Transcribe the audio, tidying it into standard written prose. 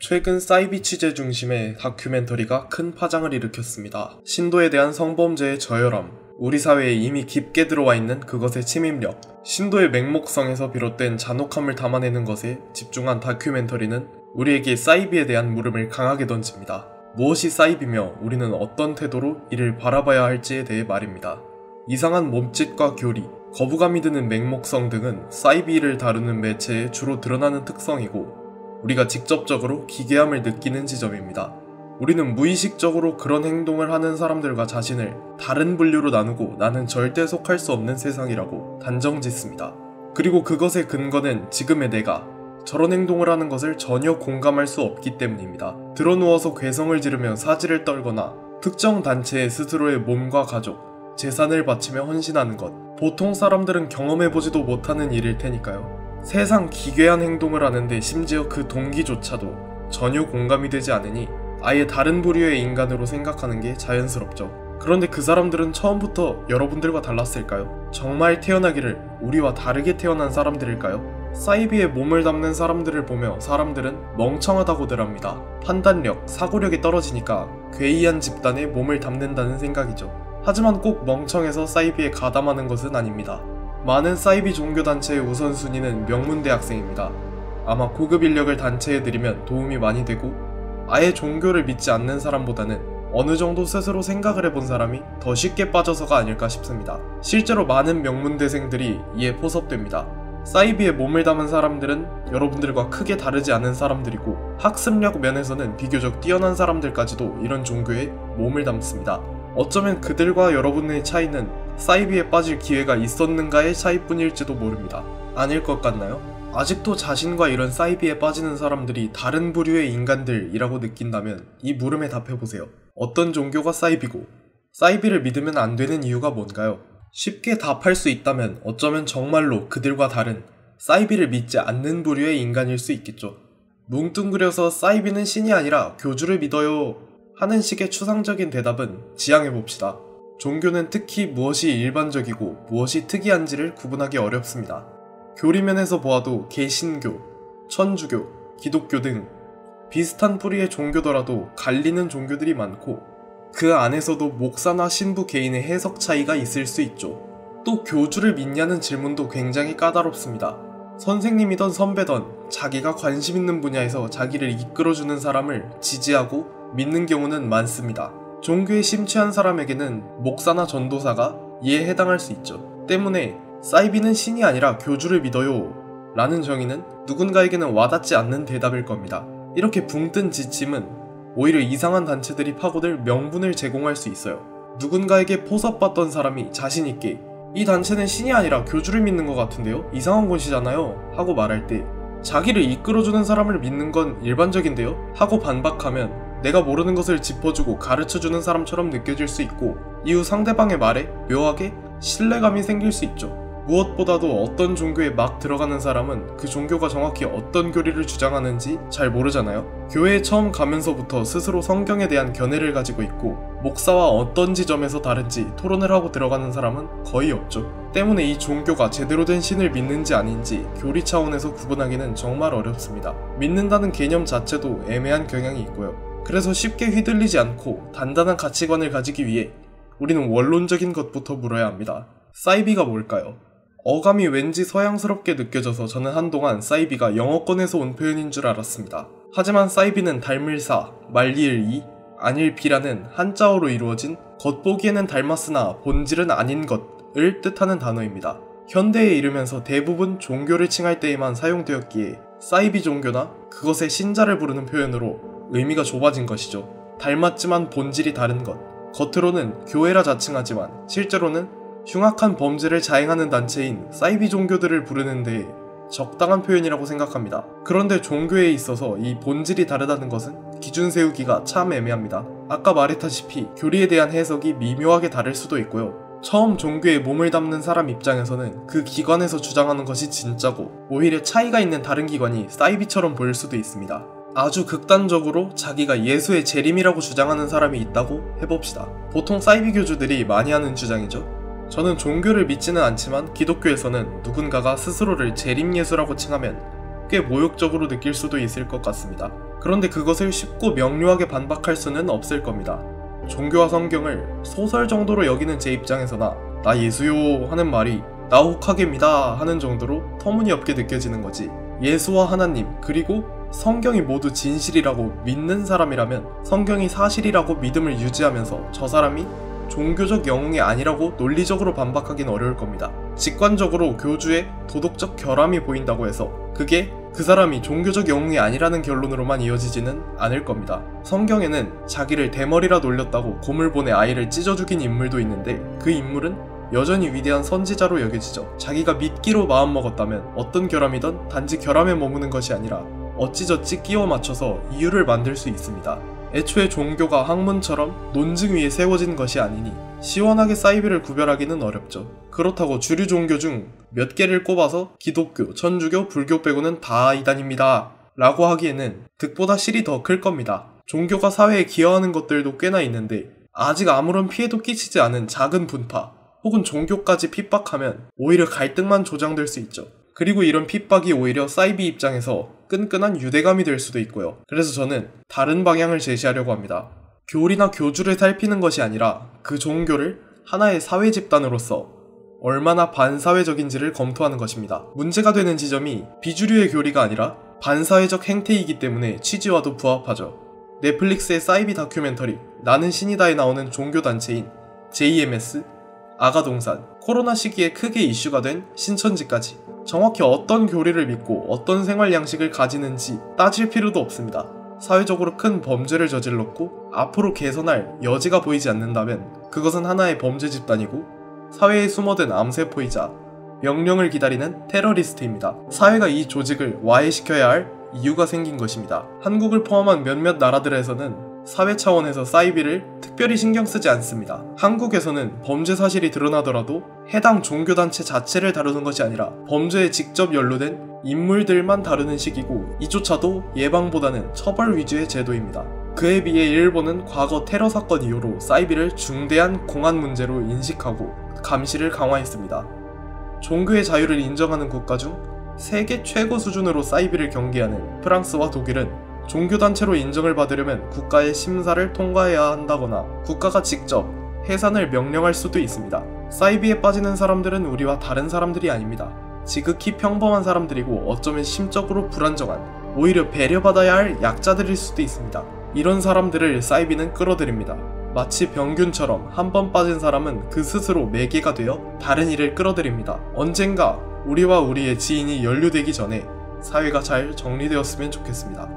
최근 사이비 취재 중심의 다큐멘터리가 큰 파장을 일으켰습니다. 신도에 대한 성범죄의 저열함, 우리 사회에 이미 깊게 들어와 있는 그것의 침입력, 신도의 맹목성에서 비롯된 잔혹함을 담아내는 것에 집중한 다큐멘터리는 우리에게 사이비에 대한 물음을 강하게 던집니다. 무엇이 사이비며 우리는 어떤 태도로 이를 바라봐야 할지에 대해 말입니다. 이상한 몸짓과 교리, 거부감이 드는 맹목성 등은 사이비를 다루는 매체에 주로 드러나는 특성이고 우리가 직접적으로 기괴함을 느끼는 지점입니다. 우리는 무의식적으로 그런 행동을 하는 사람들과 자신을 다른 분류로 나누고 나는 절대 속할 수 없는 세상이라고 단정짓습니다. 그리고 그것의 근거는 지금의 내가 저런 행동을 하는 것을 전혀 공감할 수 없기 때문입니다. 드러누워서 괴성을 지르며 사지를 떨거나 특정 단체에 스스로의 몸과 가족, 재산을 바치며 헌신하는 것, 보통 사람들은 경험해보지도 못하는 일일 테니까요. 세상 기괴한 행동을 하는데 심지어 그 동기조차도 전혀 공감이 되지 않으니 아예 다른 부류의 인간으로 생각하는 게 자연스럽죠. 그런데 그 사람들은 처음부터 여러분들과 달랐을까요? 정말 태어나기를 우리와 다르게 태어난 사람들일까요? 사이비에 몸을 담는 사람들을 보며 사람들은 멍청하다고들 합니다. 판단력, 사고력이 떨어지니까 괴이한 집단에 몸을 담는다는 생각이죠. 하지만 꼭 멍청해서 사이비에 가담하는 것은 아닙니다. 많은 사이비 종교단체의 우선순위는 명문대학생입니다. 아마 고급 인력을 단체에 들이면 도움이 많이 되고 아예 종교를 믿지 않는 사람보다는 어느 정도 스스로 생각을 해본 사람이 더 쉽게 빠져서가 아닐까 싶습니다. 실제로 많은 명문대생들이 이에 포섭됩니다. 사이비에 몸을 담은 사람들은 여러분들과 크게 다르지 않은 사람들이고 학습력 면에서는 비교적 뛰어난 사람들까지도 이런 종교에 몸을 담습니다. 어쩌면 그들과 여러분의 차이는 사이비에 빠질 기회가 있었는가의 차이뿐일지도 모릅니다. 아닐 것 같나요? 아직도 자신과 이런 사이비에 빠지는 사람들이 다른 부류의 인간들이라고 느낀다면 이 물음에 답해보세요. 어떤 종교가 사이비고 사이비를 믿으면 안 되는 이유가 뭔가요? 쉽게 답할 수 있다면 어쩌면 정말로 그들과 다른 사이비를 믿지 않는 부류의 인간일 수 있겠죠. 뭉뚱그려서 사이비는 신이 아니라 교주를 믿어요 하는 식의 추상적인 대답은 지양해봅시다. 종교는 특히 무엇이 일반적이고 무엇이 특이한지를 구분하기 어렵습니다. 교리면에서 보아도 개신교, 천주교, 기독교 등 비슷한 뿌리의 종교더라도 갈리는 종교들이 많고 그 안에서도 목사나 신부 개인의 해석 차이가 있을 수 있죠. 또 교주를 믿냐는 질문도 굉장히 까다롭습니다. 선생님이던 선배던 자기가 관심 있는 분야에서 자기를 이끌어주는 사람을 지지하고 믿는 경우는 많습니다. 종교에 심취한 사람에게는 목사나 전도사가 이에 해당할 수 있죠. 때문에 사이비는 신이 아니라 교주를 믿어요 라는 정의는 누군가에게는 와닿지 않는 대답일 겁니다. 이렇게 붕 뜬 지침은 오히려 이상한 단체들이 파고들 명분을 제공할 수 있어요. 누군가에게 포섭받던 사람이 자신있게 이 단체는 신이 아니라 교주를 믿는 것 같은데요? 이상한 곳이잖아요? 하고 말할 때 자기를 이끌어주는 사람을 믿는 건 일반적인데요? 하고 반박하면 내가 모르는 것을 짚어주고 가르쳐주는 사람처럼 느껴질 수 있고 이후 상대방의 말에 묘하게 신뢰감이 생길 수 있죠. 무엇보다도 어떤 종교에 막 들어가는 사람은 그 종교가 정확히 어떤 교리를 주장하는지 잘 모르잖아요. 교회에 처음 가면서부터 스스로 성경에 대한 견해를 가지고 있고 목사와 어떤 지점에서 다른지 토론을 하고 들어가는 사람은 거의 없죠. 때문에 이 종교가 제대로 된 신을 믿는지 아닌지 교리 차원에서 구분하기는 정말 어렵습니다. 믿는다는 개념 자체도 애매한 경향이 있고요. 그래서 쉽게 휘둘리지 않고 단단한 가치관을 가지기 위해 우리는 원론적인 것부터 물어야 합니다. 사이비가 뭘까요? 어감이 왠지 서양스럽게 느껴져서 저는 한동안 사이비가 영어권에서 온 표현인 줄 알았습니다. 하지만 사이비는 닮을사, 말리을이, 아닐비라는 한자어로 이루어진 겉보기에는 닮았으나 본질은 아닌 것을 뜻하는 단어입니다. 현대에 이르면서 대부분 종교를 칭할 때에만 사용되었기에 사이비 종교나 그것의 신자를 부르는 표현으로 의미가 좁아진 것이죠. 닮았지만 본질이 다른 것. 겉으로는 교회라 자칭하지만 실제로는 흉악한 범죄를 자행하는 단체인 사이비 종교들을 부르는데 적당한 표현이라고 생각합니다. 그런데 종교에 있어서 이 본질이 다르다는 것은 기준 세우기가 참 애매합니다. 아까 말했다시피 교리에 대한 해석이 미묘하게 다를 수도 있고요. 처음 종교에 몸을 담는 사람 입장에서는 그 기관에서 주장하는 것이 진짜고 오히려 차이가 있는 다른 기관이 사이비처럼 보일 수도 있습니다. 아주 극단적으로 자기가 예수의 재림이라고 주장하는 사람이 있다고 해봅시다. 보통 사이비 교주들이 많이 하는 주장이죠. 저는 종교를 믿지는 않지만 기독교에서는 누군가가 스스로를 재림 예수라고 칭하면 꽤 모욕적으로 느낄 수도 있을 것 같습니다. 그런데 그것을 쉽고 명료하게 반박할 수는 없을 겁니다. 종교와 성경을 소설 정도로 여기는 제 입장에서나 나 예수요 하는 말이 나 혹하게입니다 하는 정도로 터무니없게 느껴지는 거지. 예수와 하나님 그리고 성경이 모두 진실이라고 믿는 사람이라면 성경이 사실이라고 믿음을 유지하면서 저 사람이 종교적 영웅이 아니라고 논리적으로 반박하긴 어려울 겁니다. 직관적으로 교주의 도덕적 결함이 보인다고 해서 그게 그 사람이 종교적 영웅이 아니라는 결론으로만 이어지지는 않을 겁니다. 성경에는 자기를 대머리라 놀렸다고 고물 보내 아이를 찢어 죽인 인물도 있는데 그 인물은 여전히 위대한 선지자로 여겨지죠. 자기가 믿기로 마음먹었다면 어떤 결함이든 단지 결함에 머무는 것이 아니라 어찌저찌 끼워 맞춰서 이유를 만들 수 있습니다. 애초에 종교가 학문처럼 논증 위에 세워진 것이 아니니 시원하게 사이비를 구별하기는 어렵죠. 그렇다고 주류 종교 중 몇 개를 꼽아서 기독교, 천주교, 불교 빼고는 다 이단입니다 라고 하기에는 득보다 실이 더 클 겁니다. 종교가 사회에 기여하는 것들도 꽤나 있는데 아직 아무런 피해도 끼치지 않은 작은 분파 혹은 종교까지 핍박하면 오히려 갈등만 조장될 수 있죠. 그리고 이런 핍박이 오히려 사이비 입장에서 끈끈한 유대감이 될 수도 있고요. 그래서 저는 다른 방향을 제시하려고 합니다. 교리나 교주를 살피는 것이 아니라 그 종교를 하나의 사회 집단으로서 얼마나 반사회적인지를 검토하는 것입니다. 문제가 되는 지점이 비주류의 교리가 아니라 반사회적 행태이기 때문에 취지와도 부합하죠. 넷플릭스의 사이비 다큐멘터리 나는 신이다에 나오는 종교단체인 JMS, 아가동산, 코로나 시기에 크게 이슈가 된 신천지까지 정확히 어떤 교리를 믿고 어떤 생활 양식을 가지는지 따질 필요도 없습니다. 사회적으로 큰 범죄를 저질렀고 앞으로 개선할 여지가 보이지 않는다면 그것은 하나의 범죄 집단이고 사회에 숨어든 암세포이자 명령을 기다리는 테러리스트입니다. 사회가 이 조직을 와해시켜야 할 이유가 생긴 것입니다. 한국을 포함한 몇몇 나라들에서는 사회 차원에서 사이비를 특별히 신경 쓰지 않습니다. 한국에서는 범죄 사실이 드러나더라도 해당 종교단체 자체를 다루는 것이 아니라 범죄에 직접 연루된 인물들만 다루는 식이고 이조차도 예방보다는 처벌 위주의 제도입니다. 그에 비해 일본은 과거 테러 사건 이후로 사이비를 중대한 공안 문제로 인식하고 감시를 강화했습니다. 종교의 자유를 인정하는 국가 중 세계 최고 수준으로 사이비를 경계하는 프랑스와 독일은 종교단체로 인정을 받으려면 국가의 심사를 통과해야 한다거나 국가가 직접 해산을 명령할 수도 있습니다. 사이비에 빠지는 사람들은 우리와 다른 사람들이 아닙니다. 지극히 평범한 사람들이고 어쩌면 심적으로 불안정한, 오히려 배려받아야 할 약자들일 수도 있습니다. 이런 사람들을 사이비는 끌어들입니다. 마치 병균처럼 한 번 빠진 사람은 그 스스로 매개가 되어 다른 이를 끌어들입니다. 언젠가 우리와 우리의 지인이 연루되기 전에 사회가 잘 정리되었으면 좋겠습니다.